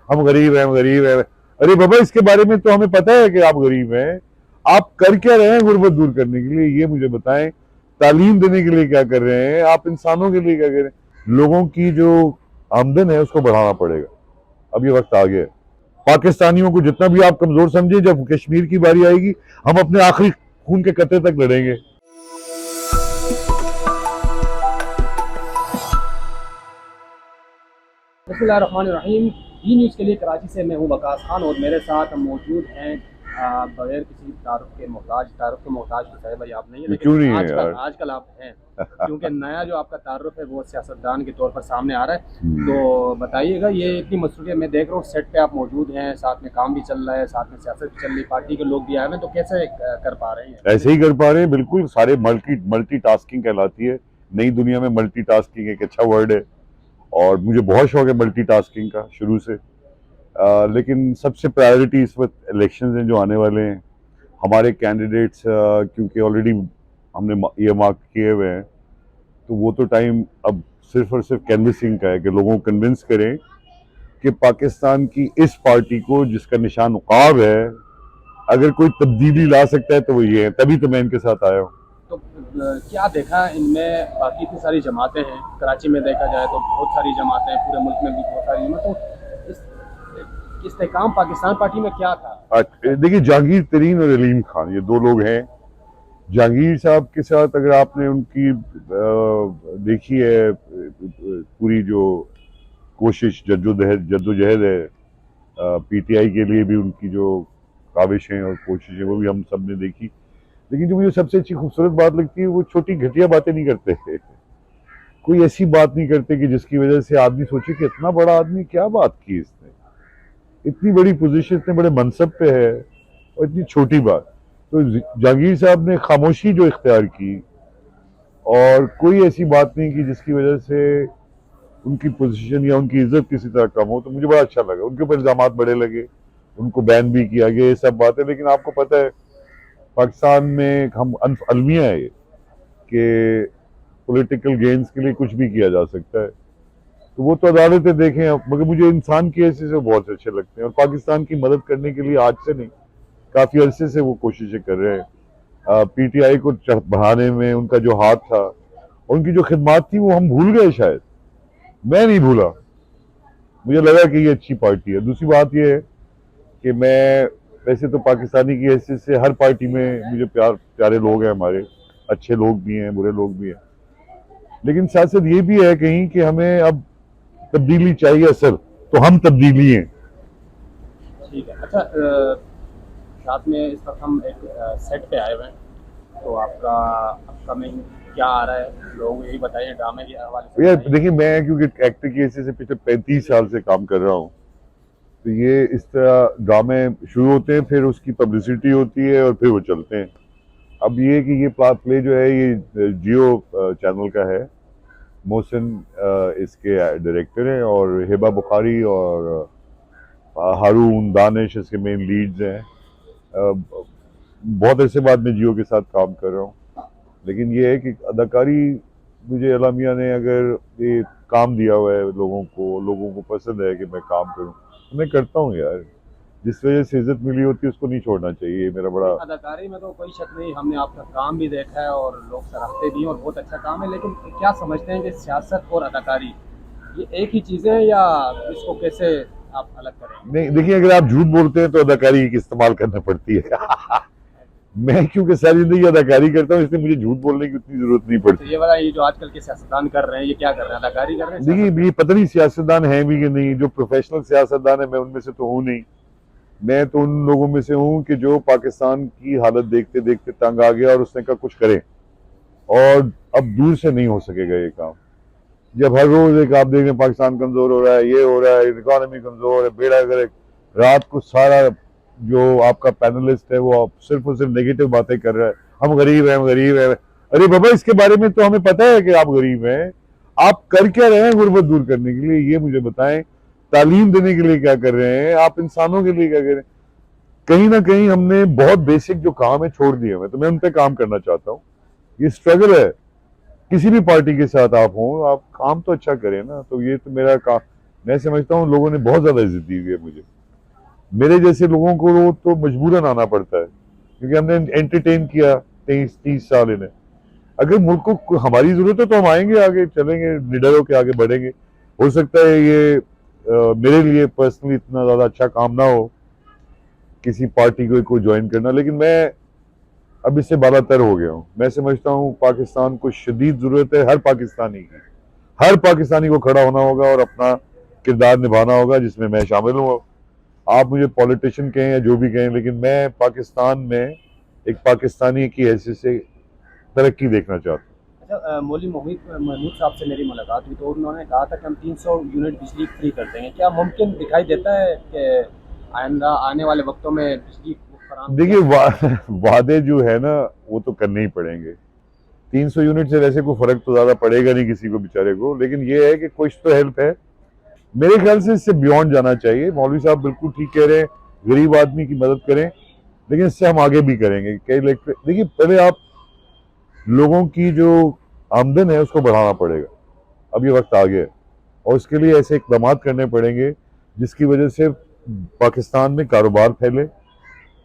हम गरीब हैं, हम गरीब हैं। अरे बाबा, इसके बारे में तो हमें पता है कि आप गरीब हैं। आप कर क्या रहे हैं गुर्बत दूर करने के लिए, ये मुझे बताएं। तालीम देने के लिए क्या कर रहे हैं आप, इंसानों के लिए क्या कर रहे हैं। लोगों की जो आमदन है उसको बढ़ाना पड़ेगा। अब ये वक्त आ गया है। पाकिस्तानियों को जितना भी आप कमजोर समझे, जब कश्मीर की बारी आएगी हम अपने आखिरी खून के कतरे तक लड़ेंगे। बिस्मिल्लाहिर्रहमानिर्रहीम। ई न्यूज़ के लिए कराची से मैं हूं वकास खान और मेरे साथ मौजूद हैं बगैर किसी तारुफ के मोहताज तो शायद भाई आप नहीं है, ये क्यों लेकिन नहीं है आजकल यार। आजकल आप हैं क्योंकि नया जो आपका तारुफ है वो सियासतदान के तौर पर सामने आ रहा है। तो बताइएगा, ये इतनी मसरूफियत मैं देख रहा हूँ, सेट पे आप मौजूद हैं, साथ में काम भी चल रहा है, साथ में सियासत भी चल रही है, पार्टी के लोग भी आए हैं, तो कैसे कर पा रहे हैं? ऐसे ही कर पा रहे हैं, बिल्कुल। सारे मल्टीटास्किंग कहलाती है। नई दुनिया में मल्टीटास्किंग एक अच्छा वर्ड है और मुझे बहुत शौक है मल्टीटास्किंग का शुरू से। लेकिन सबसे प्रायोरिटी इस वक्त इलेक्शन हैं जो आने वाले हैं। हमारे कैंडिडेट्स क्योंकि ऑलरेडी हमने ये मार्क किए हुए हैं, तो वो तो टाइम अब सिर्फ और सिर्फ कैनवसिंग का है कि लोगों को कन्विंस करें कि पाकिस्तान की इस पार्टी को, जिसका निशान उकाब है, अगर कोई तब्दीली ला सकता है तो वो ये है। तभी तो मैं इनके साथ आया हूँ। तो क्या देखा इनमें? बाकी इतनी सारी जमातें हैं, कराची में देखा जाए तो बहुत सारी जमातें हैं, पूरे मुल्क में भी बहुत सारी जमातें। तो इस इस्तेकाम पाकिस्तान पार्टी में क्या था? देखिए, जहांगीर तरीन और अलीम खान ये दो लोग हैं। जहांगीर साहब के साथ अगर आपने उनकी देखी है पूरी जो कोशिश, जद्दोजहद है, पीटीआई के लिए भी उनकी जो काविशें और कोशिशें, वो भी हम सब ने देखी। लेकिन जो मुझे सबसे अच्छी खूबसूरत बात लगती है, वो छोटी घटिया बातें नहीं करते। कोई ऐसी बात नहीं करते कि जिसकी वजह से आदमी सोचे कि इतना बड़ा आदमी, क्या बात की इसने, इतनी बड़ी पोजीशन, इतने बड़े मनसब पे है और इतनी छोटी बात। तो जहांगीर साहब ने खामोशी जो इख्तियार की और कोई ऐसी बात नहीं की जिसकी वजह से उनकी पोजीशन या उनकी इज्जत किसी तरह कम हो, तो मुझे बड़ा अच्छा लगा। उनके ऊपर इल्जाम बड़े लगे, उनको बैन भी किया गया, ये सब बातें। लेकिन आपको पता है पाकिस्तान में हम अलमिया है ये कि पॉलिटिकल गेन्स के लिए कुछ भी किया जा सकता है। तो वो तो अदालतें देखें, मगर मुझे इंसान की हैसियत से बहुत अच्छे लगते हैं और पाकिस्तान की मदद करने के लिए आज से नहीं, काफी अरसे से वो कोशिशें कर रहे हैं। पीटीआई को बढ़ाने में उनका जो हाथ था, उनकी जो खिदमात थी, वो हम भूल गए शायद। मैं नहीं भूला, मुझे लगा कि ये अच्छी पार्टी है। दूसरी बात ये है कि मैं वैसे तो पाकिस्तानी की हैसियत से हर पार्टी में मुझे प्यारे लोग हैं हमारे, अच्छे लोग भी हैं, बुरे लोग भी हैं। लेकिन साथ साथ ये भी है कहीं कि हमें अब तब्दीली चाहिए असल, तो हम तब्दीली हैं। ठीक है। अच्छा, साथ में इस वक्त हम एक सेट पे आए हुए हैं, तो आपका अपकमिंग क्या आ रहा है? लोग यही बताइए, ड्रामे के हवाले से यार बताइए। देखिए, मैं क्योंकि एक्टर की हैसियत से पिछले 35 साल से काम कर रहा हूँ, तो ये इस तरह ड्रामे शुरू होते हैं, फिर उसकी पब्लिसिटी होती है और फिर वो चलते हैं। अब ये कि ये प्ले जो है ये जियो चैनल का है। मोहसिन इसके डायरेक्टर हैं और हिबा बुखारी और हारून दानिश इसके मेन लीड्स हैं। बहुत अरसे बाद मैं जियो के साथ काम कर रहा हूँ। लेकिन ये है कि अदाकारी, मुझे अलामिया ने अगर ये काम दिया हुआ है, लोगों को पसंद है कि मैं काम करूँ, तो मैं करता हूँ यार। जिस वजह से इज्जत मिली होती है उसको नहीं छोड़ना चाहिए, ये मेरा बड़ा। अदाकारी में तो कोई शक नहीं, हमने आपका काम भी देखा है और लोग सराहते भी हैं और बहुत अच्छा काम है। लेकिन क्या समझते हैं कि सियासत और अदाकारी ये एक ही चीज़ें हैं, या इसको कैसे आप अलग करेंगे? नहीं देखिए, अगर आप झूठ बोलते हैं तो अदाकारी की इस्तेमाल करना पड़ती है। मैं क्योंकि सारी जिंदगी अदाकारी करता हूँ, इसलिए मुझे झूठ बोलने की उतनी जरूरत नहीं अच्छा, पड़ती। ये वाला, ये जो आजकल के सियासतदान कर रहे हैं, ये क्या कर रहे हैं? अदाकारी कर रहे हैं, सियासत कर देखिए, रहे ये पता नहीं सियासतदान है भी कि नहीं। जो प्रोफेशनल सियासतदान है, मैं उनमें से तो हूँ नहीं। मैं तो उन लोगों में से हूँ कि जो पाकिस्तान की हालत देखते देखते तंग आ गया और उसने कहा कुछ करें, और अब दूर से नहीं हो सकेगा ये काम। जब हर रोज एक आप देखें पाकिस्तान कमजोर हो रहा है, ये हो रहा है, इकोनॉमी कमजोर है, बेड़ा गर्क, रात को सारा जो आपका पैनलिस्ट है वो सिर्फ और सिर्फ नेगेटिव बातें कर रहा है। हम गरीब हैं, हम गरीब हैं। अरे बाबा, इसके बारे में तो हमें पता है कि आप गरीब हैं। आप कर क्या रहे हैं गुर्बत दूर करने के लिए, ये मुझे बताएं। तालीम देने के लिए क्या कर रहे हैं आप, इंसानों के लिए क्या कर रहे हैं। कहीं ना कहीं हमने बहुत बेसिक जो काम है छोड़ दिए हुए, तो मैं उन पर काम करना चाहता हूँ। ये स्ट्रगल है, किसी भी पार्टी के साथ आप हो, आप काम तो अच्छा करें ना। तो ये तो मेरा काम, मैं समझता हूँ लोगों ने बहुत ज्यादा इज्जत दी हुई है मुझे। मेरे जैसे लोगों को तो मजबूरन आना पड़ता है, क्योंकि हमने एंटरटेन किया 23-30 साल इन्हें। अगर मुल्क को हमारी जरूरत है तो हम आएंगे, आगे चलेंगे, निडर होकर आगे बढ़ेंगे। हो सकता है ये मेरे लिए पर्सनली इतना ज्यादा अच्छा काम ना हो किसी पार्टी को ज्वाइन करना, लेकिन मैं अब इससे बालातर हो गया हूँ। मैं समझता हूँ पाकिस्तान को शदीद जरूरत है हर पाकिस्तानी की। हर पाकिस्तानी को खड़ा होना होगा और अपना किरदार निभाना होगा, जिसमें मैं शामिल हूँ। आप मुझे पॉलिटिशियन कहें या जो भी कहें, लेकिन मैं पाकिस्तान में एक पाकिस्तानी की हैसियत से तरक्की देखना चाहता हूँ। अच्छा, मौलवी महमूद साहब से मेरी मुलाकात हुई तो उन्होंने कहा था कि हम 300 यूनिट बिजली फ्री कर देंगे। क्या मुमकिन दिखाई देता है कि आइंदा आने वाले वक्तों में बिजली फराहम? देखिए वादे जो है ना वो तो करने ही पड़ेंगे। 300 यूनिट से वैसे कोई फर्क तो ज्यादा पड़ेगा नहीं किसी को बेचारे को, लेकिन ये है कि कुछ तो हेल्प है। मेरे ख्याल से इससे बियॉन्ड जाना चाहिए। मौलवी साहब बिल्कुल ठीक कह रहे हैं, गरीब आदमी की मदद करें, लेकिन इससे हम आगे भी करेंगे। कई देखिए पहले आप लोगों की जो आमदन है उसको बढ़ाना पड़ेगा, अब ये वक्त आ गया है, और उसके लिए ऐसे इकदाम करने पड़ेंगे जिसकी वजह से पाकिस्तान में कारोबार फैले,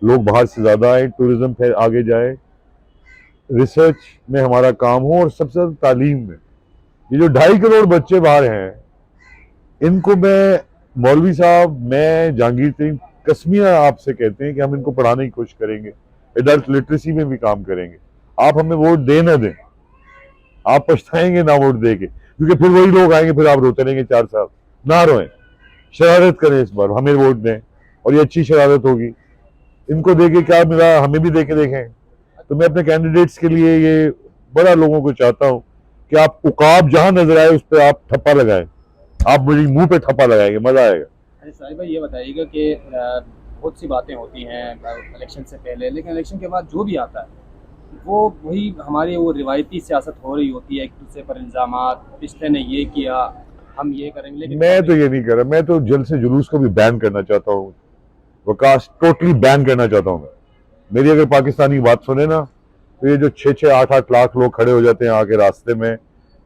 लोग बाहर से ज्यादा आए, टूरिज्म आगे जाए, रिसर्च में हमारा काम हो, और सबसे ज्यादा तालीम में। ये जो 2.5 करोड़ बच्चे बाहर हैं, इनको मैं, मौलवी साहब, मैं, जहांगीर तरीन कसमिया आपसे कहते हैं कि हम इनको पढ़ाने की कोशिश करेंगे, एडल्ट लिटरेसी में भी काम करेंगे। आप हमें वोट दे ना दें, आप पछताएंगे ना वोट दे के, क्योंकि फिर वही लोग आएंगे, फिर आप रोते रहेंगे 4 साल। ना रोएं, शरारत करें, इस बार हमें वोट दें, और ये अच्छी शरारत होगी। इनको देके क्या मिला, हमें भी देके देखें। तो मैं अपने कैंडिडेट्स के लिए ये बड़ा लोगों को चाहता हूं कि आप उकाब जहां नजर आए उस पर आप ठप्पा लगाएं, आप मुझे मुंह पे ठप्पा लगाएंगे, मजा आएगा। अरे साहिब भाई, ये बताइएगा कि बहुत सी बातें होती हैं इलेक्शन से पहले, लेकिन इलेक्शन के बाद जो भी आता है वो वही हमारी वो रिवायती सियासत हो रही होती है, एक दूसरे पर इल्जामात, पिछले ने ये किया, हम ये करेंगे। लेकिन मैं तो ये नहीं कर रहा, मैं तो जल्द से जुलूस को भी बैन करना चाहता हूँ, वकास टोटली बैन करना चाहता हूँ मैं। मेरी अगर पाकिस्तानी बात सुने ना, तो ये जो 6-8 लाख लोग खड़े हो जाते हैं आके रास्ते में,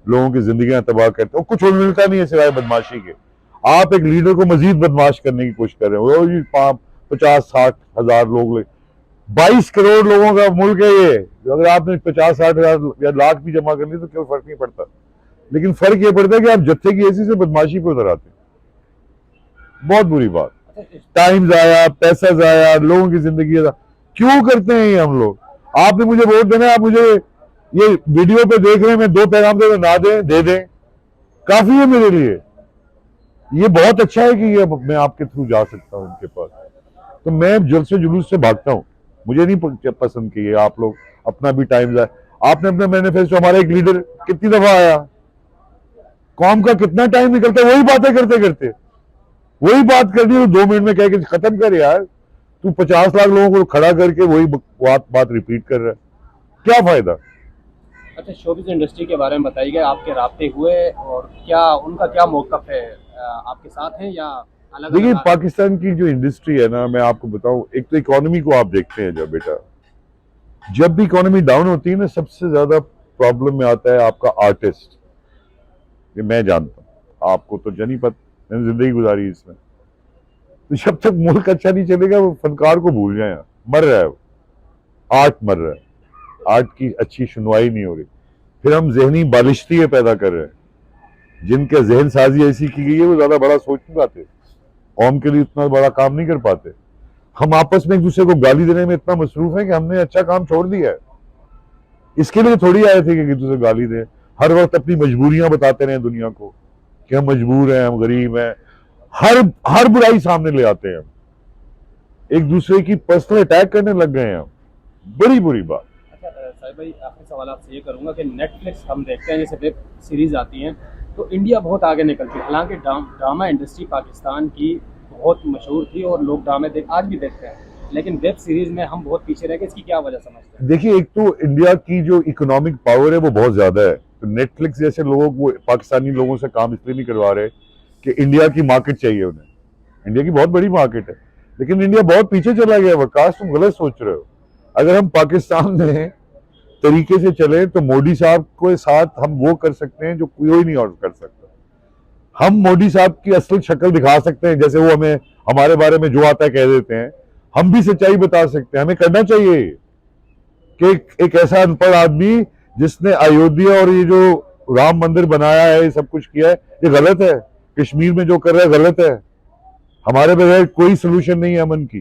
लोगों की जिंदगियां तबाह करते हैं, कुछ मिलता नहीं है सिवाय बदमाशी के। आप एक लीडर को मजीद बदमाश करने की कोशिश कर रहे हो। जी 50-60 हजार लोग, 22 करोड़ लोगों का मुल्क है ये। अगर आपने 50-60 हजार या लाख भी जमा कर ली तो कोई फर्क नहीं पड़ता, लेकिन फर्क ये पड़ता है कि आप जत्थे की ऐसी से बदमाशी पे उतर आते हैं। बहुत बुरी बात। टाइम जाया, पैसा जाया, लोगों की जिंदगी क्यों करते हैं ये हम लोग? आपने मुझे वोट देना है, आप मुझे ये वीडियो पे देख रहे हैं, मैं 2 पैगाम दे ना दें, दे दें, काफी है मेरे लिए। ये बहुत अच्छा है कि ये मैं आपके थ्रू जा सकता हूं उनके पास। तो मैं जल्द से जुलूस से भागता हूं, मुझे नहीं पसंद कि ये आप लोग अपना भी टाइम जाए। आपने अपना मैनिफेस्टो, हमारा एक लीडर कितनी दफा आया, कौम का कितना टाइम निकलता है वही बातें करते करते, वही बात करनी है 2 मिनट में कह के खत्म कर यार। तू 50 लाख लोगों को खड़ा करके वही बात रिपीट कर रहा है, क्या फायदा? अच्छा, शोबिज़ इंडस्ट्री के बारे में बताइएगा, आपके राब्ते हुए और क्या उनका क्या मौक़िफ़ है, आपके साथ हैं या अलग? देखिए पाकिस्तान की जो इंडस्ट्री है ना, मैं आपको बताऊं, एक तो इकोनॉमी को आप देखते हैं, जब बेटा जब भी इकोनॉमी डाउन होती है ना, सबसे ज्यादा प्रॉब्लम में आता है आपका आर्टिस्ट। ये मैं जानता हूं, आपको तो जानी पता, मैंने जिंदगी गुजारी इसमें। तो जब तक मुल्क अच्छा नहीं चलेगा, वो फनकार को भूल जाए, मर रहा है वो, आर्ट मर रहा है, आर्ट की अच्छी सुनवाई नहीं हो रही। फिर हम जहनी बालिश्ती पैदा कर रहे हैं, जिनके जहन साजी ऐसी की गई है वो ज्यादा बड़ा सोच नहीं पाते, कौम के लिए इतना बड़ा काम नहीं कर पाते। हम आपस में एक दूसरे को गाली देने में इतना मसरूफ है कि हमने अच्छा काम छोड़ दिया है। इसके लिए थोड़ी आए थे कि एक दूसरे गाली दें, हर वक्त अपनी मजबूरियां बताते रहे दुनिया को कि हम मजबूर हैं, हम गरीब हैं, हर बुराई सामने ले आते हैं। एक दूसरे की पर्सनल अटैक करने लग गए हैं हम, बड़ी बुरी बात। अच्छा साहिब भाई, आखिरी सवाल आपसे ये करूंगा कि नेटफ्लिक्स हम देखते हैं, जैसे वेब सीरीज आती हैं तो इंडिया बहुत आगे निकलती है। हालांकि ड्रामा इंडस्ट्री पाकिस्तान की बहुत मशहूर थी और लोग ड्रामे आज भी देखते हैं, लेकिन वेब सीरीज में हम बहुत पीछे रह गए। इसकी क्या वजह समझते हैं? देखिए, एक तो इंडिया की जो इकोनॉमिक पावर है वो बहुत ज्यादा है, तो नेटफ्लिक्स जैसे लोगों को, पाकिस्तानी लोगों से काम इसलिए नहीं करवा रहे कि इंडिया की मार्केट चाहिए उन्हें। इंडिया की बहुत बड़ी मार्केट है, लेकिन इंडिया बहुत पीछे चला गया। वकास, तुम गलत सोच रहे हो। अगर हम पाकिस्तान में तरीके से चले तो मोदी साहब के साथ हम वो कर सकते हैं जो कोई नहीं और कर सकता। हम मोदी साहब की असली शक्ल दिखा सकते हैं, जैसे वो हमें हमारे बारे में जो आता है कह देते हैं, हम भी सच्चाई बता सकते हैं। हमें करना चाहिए कि एक ऐसा अनपढ़ आदमी जिसने अयोध्या और ये जो राम मंदिर बनाया है, ये सब कुछ किया है, ये गलत है। कश्मीर में जो कर रहा है गलत है। हमारे बगैर कोई सोल्यूशन नहीं है अमन की।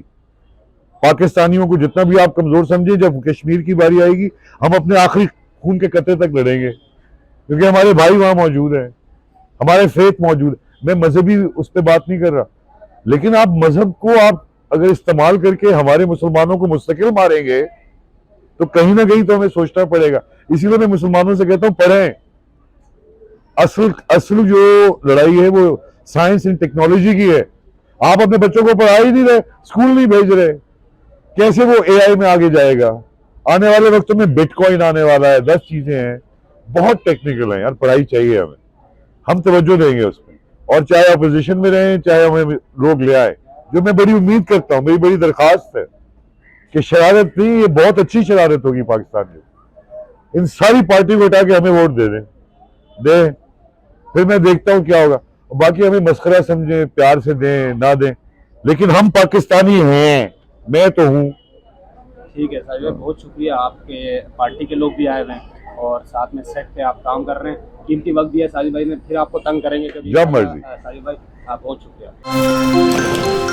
पाकिस्तानियों को जितना भी आप कमजोर समझे, जब कश्मीर की बारी आएगी हम अपने आखिरी खून के कतरे तक लड़ेंगे, क्योंकि हमारे भाई वहां मौजूद हैं, हमारे फेथ मौजूद है। मैं मजहबी उस पर बात नहीं कर रहा, लेकिन आप मजहब को आप अगर इस्तेमाल करके हमारे मुसलमानों को मुस्तकिल मारेंगे तो कहीं ना कहीं तो हमें सोचना पड़ेगा। इसीलिए मैं मुसलमानों से कहता हूं, पढ़ें। असल जो लड़ाई है वो साइंस एंड टेक्नोलॉजी की है। आप अपने बच्चों को पढ़ा ही नहीं रहे, स्कूल नहीं भेज रहे, कैसे वो एआई में आगे जाएगा? आने वाले वक्त में बिटकॉइन आने वाला है, 10 चीजें हैं, बहुत टेक्निकल है यार। पढ़ाई चाहिए हमें, हम तवज्जो देंगे उसमें, और चाहे अपोजिशन में रहें, चाहे हमें लोग ले आए, जो मैं बड़ी उम्मीद करता हूं, मेरी बड़ी दरखास्त है कि शरारत नहीं, ये बहुत अच्छी शरारत होगी पाकिस्तान में। इन सारी पार्टी को हटा के हमें वोट दे फिर मैं देखता हूं क्या होगा। बाकी हमें मस्खरा समझे, प्यार से दें ना दें, लेकिन हम पाकिस्तानी हैं, मैं तो हूं। ठीक है साजिद भाई, बहुत शुक्रिया। आपके पार्टी के लोग भी आए हुए हैं और साथ में सेट पे आप काम कर रहे हैं। कीमती वक्त दिया साजिद भाई ने, फिर आपको तंग करेंगे कभी। जब मर्जी। साजिद भाई, आप बहुत शुक्रिया।